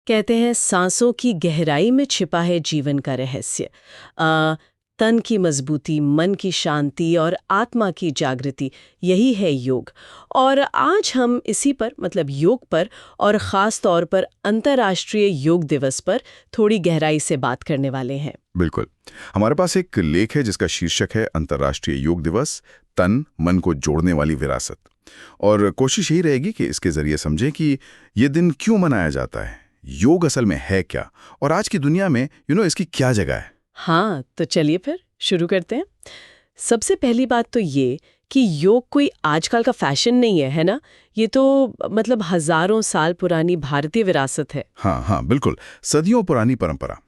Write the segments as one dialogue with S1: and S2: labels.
S1: कहते हैं सांसों की गहराई में छिपा है जीवन का रहस्य। तन की मजबूती, मन की शांति और आत्मा की जागृति, यही है योग। और आज हम इसी पर मतलब योग पर और ख़ास तौर पर अंतर्राष्ट्रीय योग दिवस पर थोड़ी गहराई से बात करने वाले हैं।
S2: बिल्कुल। हमारे पास एक लेख है जिसका शीर्षक है अंतर्राष्ट्रीय योग दिवस, तन मन को जोड़ने वाली विरासत। और कोशिश यही रहेगी कि इसके जरिए समझें कि ये दिन क्यों मनाया जाता है, योग असल में है क्या, और आज की दुनिया में इसकी क्या जगह है।
S1: हाँ, तो चलिए फिर शुरू करते हैं। सबसे पहली बात तो ये कि योग कोई आजकल का फैशन नहीं है ना? ये तो मतलब हजारों साल पुरानी भारतीय विरासत है।
S2: हाँ, बिल्कुल, सदियों पुरानी परंपरा।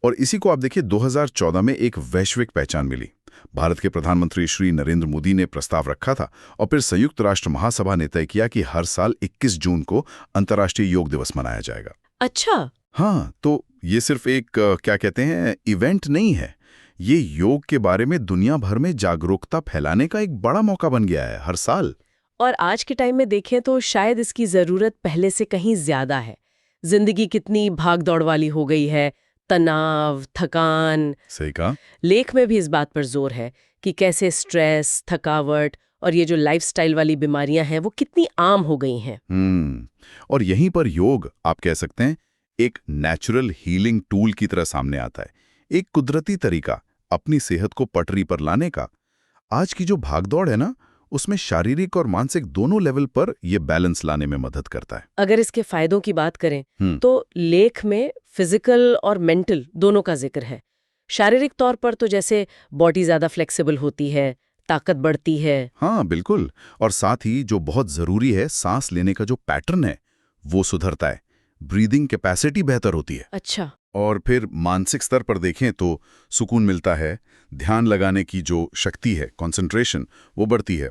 S2: और इसी को आप देखिए 2014 में एक वैश्विक पहचान मिली। भारत के प्रधानमंत्री श्री नरेंद्र मोदी ने प्रस्ताव रखा था और फिर संयुक्त राष्ट्र महासभा ने तय किया कि हर साल 21 जून को अंतर्राष्ट्रीय योग दिवस मनाया जाएगा।
S1: अच्छा।
S2: हाँ, तो ये सिर्फ एक क्या कहते हैं इवेंट नहीं है, ये योग के बारे में दुनिया भर में जागरूकता फैलाने का एक बड़ा मौका बन गया है हर साल।
S1: और आज के टाइम में देखें तो शायद इसकी जरूरत पहले से कहीं ज्यादा है। जिंदगी कितनी भाग दौड़ वाली हो गई है, तनाव, थकान।
S2: सही कहा।
S1: लेख में भी इस बात पर जोर है कि कैसे स्ट्रेस, थकावट और ये जो लाइफस्टाइल वाली बीमारियां हैं वो कितनी आम हो गई हैं।
S2: और यहीं पर योग, आप कह सकते हैं, एक नेचुरल हीलिंग टूल की तरह सामने आता है। एक कुदरती तरीका अपनी सेहत को पटरी पर लाने का। आज की जो भागदौड़ है ना, उसमें शारीरिक और मानसिक दोनों लेवल पर यह बैलेंस लाने में मदद करता है।
S1: अगर इसके फायदों की बात करें तो लेख में फिजिकल और मेंटल दोनों का जिक्र है। शारीरिक तौर पर तो जैसे बॉडी ज्यादा फ्लेक्सिबल होती है, ताकत बढ़ती है।
S2: हाँ बिल्कुल, और साथ ही जो बहुत जरूरी है, सांस लेने का जो पैटर्न है वो सुधरता है, ब्रीदिंग कैपेसिटी बेहतर होती है।
S1: अच्छा।
S2: और फिर मानसिक स्तर पर देखें तो सुकून मिलता है, ध्यान लगाने की जो शक्ति है, कंसंट्रेशन, वो बढ़ती है।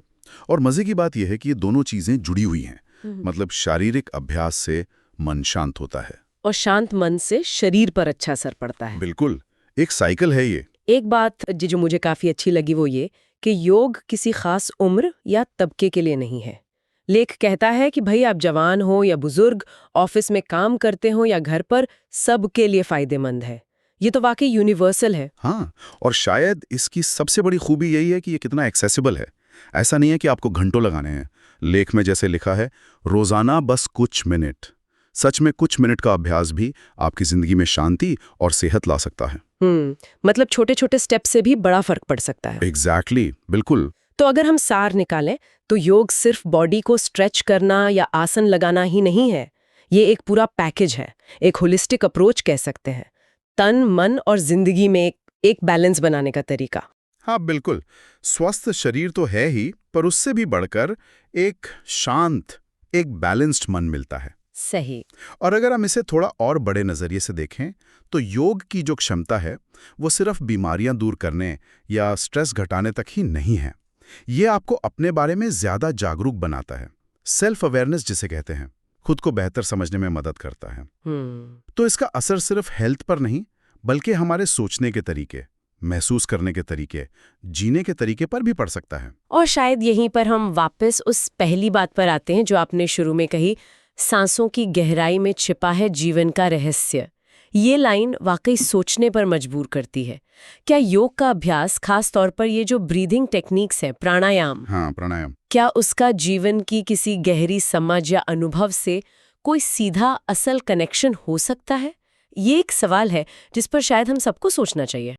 S2: और मजे की बात यह है कि ये दोनों चीजें जुड़ी हुई हैं। मतलब शारीरिक अभ्यास से मन शांत होता है
S1: और शांत मन से शरीर पर अच्छा असर पड़ता है।
S2: बिल्कुल, एक साइकिल है ये।
S1: एक बात जो मुझे काफी अच्छी लगी वो ये कि योग किसी खास उम्र या तबके के लिए नहीं है। लेख कहता है कि भाई आप जवान हो या बुजुर्ग, ऑफिस में काम करते हो या घर पर, सबके लिए फायदेमंद है। ये तो वाकई यूनिवर्सल है।
S2: हाँ, और शायद इसकी सबसे बड़ी खूबी यही है कि ये कितना एक्सेसिबल है। ऐसा नहीं है कि आपको घंटों लगाने हैं। लेख में जैसे लिखा है, रोजाना बस कुछ मिनट। सच में कुछ मिनट का अभ्यास भी आपकी जिंदगी में शांति और सेहत ला सकता है।
S1: मतलब छोटे छोटे स्टेप से भी बड़ा फर्क पड़ सकता है।
S2: एग्जैक्टली, बिल्कुल।
S1: तो अगर हम सार निकालें तो योग सिर्फ बॉडी को स्ट्रेच करना या आसन लगाना ही नहीं है। ये एक पूरा पैकेज है, एक होलिस्टिक अप्रोच कह सकते हैं। तन, मन और जिंदगी में एक बैलेंस बनाने का तरीका।
S2: हाँ बिल्कुल, स्वस्थ शरीर तो है ही, पर उससे भी बढ़कर एक शांत, एक बैलेंस्ड मन मिलता है।
S1: सही।
S2: और अगर हम इसे थोड़ा और बड़े नजरिए से देखें तो योग की जो क्षमता है वो सिर्फ बीमारियां दूर करने या स्ट्रेस घटाने तक ही नहीं है। ये आपको अपने बारे में ज्यादा जागरूक बनाता है। सेल्फ अवेयरनेस जिसे कहते हैं, खुद को बेहतर समझने में मदद करता है। तो इसका असर सिर्फ हेल्थ पर नहीं, बल्कि हमारे सोचने के तरीके, महसूस करने के तरीके, जीने के तरीके पर भी पड़ सकता है।
S1: और शायद यहीं पर हम वापस उस पहली बात पर आते हैं जो आपने शुरू में कही, सांसों की गहराई में छिपा है जीवन का रहस्य। ये लाइन वाकई सोचने पर मजबूर करती है। क्या योग का अभ्यास, खास तौर पर ये जो ब्रीदिंग टेक्निक्स है, प्राणायाम,
S2: हाँ प्राणायाम,
S1: क्या उसका जीवन की किसी गहरी समझ या अनुभव से कोई सीधा असल कनेक्शन हो सकता है? ये एक सवाल है जिस पर शायद हम सबको सोचना चाहिए।